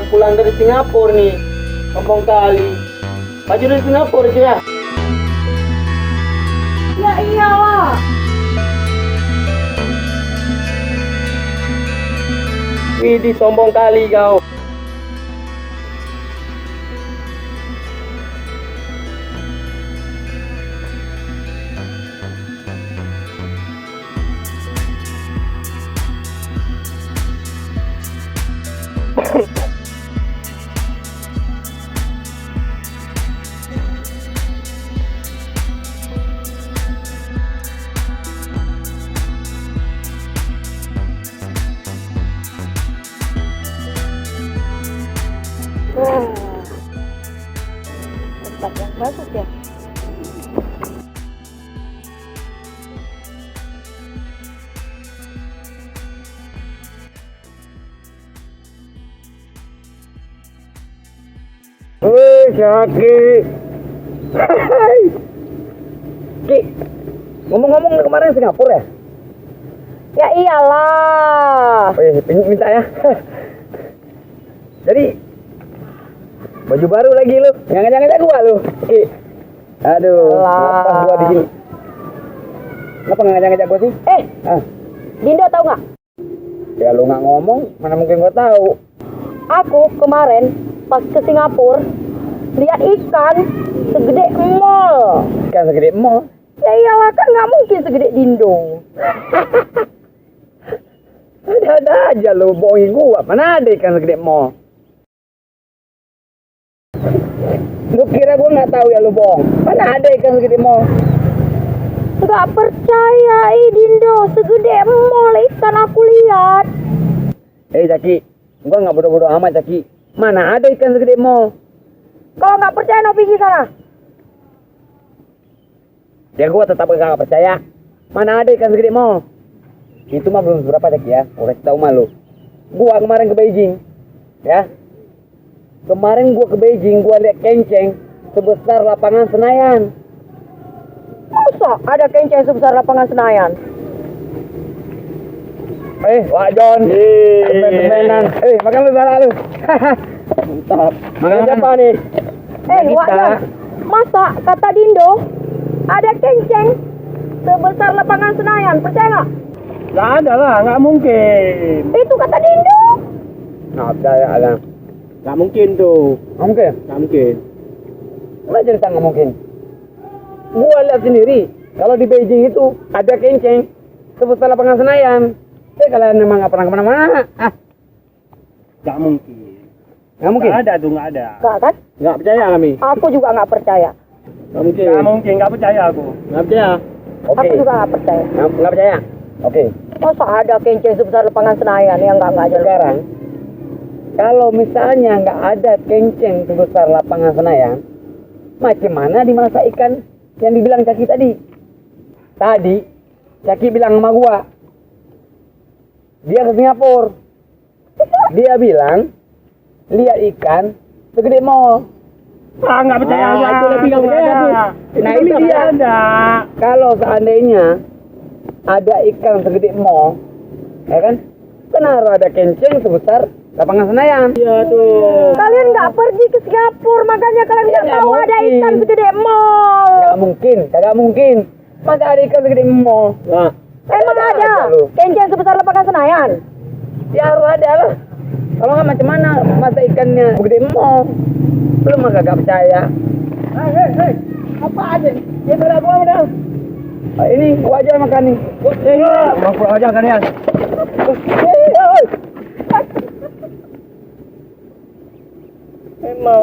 pulang dari Singapura nih. Sombong kali. Baju dari Singapura aja ya. Ya iyalah. Widih, sombong kali kau. Wah, tempat yang bagus ya. Wih, Syaki. Hai. Ki, ngomong-ngomong kemarin Singapura ya? Ya iyalah. Minta ya. Jadi baju baru lagi lu, ngajak-ngajak gua lu. Ki. Aduh, Alah. ngapa gua di sini? Kenapa nggak ngajak-ngajak gua sih? Ah, Dindo tahu nggak? ya lu nggak ngomong, mana mungkin gua tahu. Aku kemarin pas ke Singapura lihat ikan segede mall. Ikan segede mall. Ya iyalah, kan nggak mungkin segede Dindo. Ada aja lu bohongin gua. Mana ada ikan segede mall? Lu kira gua nggak tahu ya lu bohong? Mana ada ikan segede mall? Nggak percaya, Dindo, segede mall ikan aku lihat. Jaki, gua nggak bodoh-bodoh amat, Jaki. Mana ada ikan segede mall? Kalau nggak percaya, no pergi sana. Ya gua tetap nggak percaya. Mana ada ikan segede mall? Itu mah belum seberapa, Jaki ya. Gua kasih tahu mah lu. Gua kemarin ke Beijing, ya. Kemarin gua ke Beijing, gua lihat kenceng sebesar lapangan Senayan. Masa ada kenceng sebesar lapangan Senayan? Wah John, temen-temenan. Makan lu salah lu. Mantap. Makan siapa nih? Wak John, masa kata Dindo ada kenceng sebesar lapangan Senayan? Percaya nggak? Nggak ada lah, nggak mungkin. Itu kata Dindo. Nggak percaya lah. Nggak mungkin tuh. Nggak mungkin? Nggak mungkin. Mana cerita nggak mungkin? Gua lihat sendiri, kalau di Beijing itu ada kenceng sebesar lapangan Senayan. Kalian memang nggak pernah kemana-mana. Nggak mungkin. Nggak mungkin? Nggak ada tuh, nggak ada. Nggak kan? Nggak percaya kami. Aku juga nggak percaya. Nggak mungkin. Nggak mungkin, nggak percaya aku. Nggak percaya. Oke. Aku juga nggak percaya. Nggak percaya. Oke. Masa ada kenceng sebesar lapangan Senayan yang nggak ada? Sekarang, kalau misalnya nggak ada kenceng sebesar lapangan Senayan, macam mana dimasak ikan yang dibilang Caki tadi? Tadi, Caki bilang sama gua, dia ke Singapura. Dia bilang, lihat ikan segede mall. Nggak percaya. Itu lebih nggak percaya tuh. Nah itu dia. Kalau seandainya ada ikan segede mall, ya kan? Kenapa ada kenceng sebesar lapangan Senayan? Iya tuh. Kalian nggak pergi ke Singapura, makanya kalian nggak Nggak tahu ada mungkin. ikan segede mall. Nggak mungkin, kagak mungkin. Masa ada ikan segede mall? Nah, Emang ada kenceng sebesar lapangan Senayan? ya harus ada lah. Kalau nggak macam mana masa ikannya segede mall? Lu mah kagak percaya. Hei, apa aja? Ya sudah gua udah. Ini gua aja makan nih. Gua aja makan ya. Emang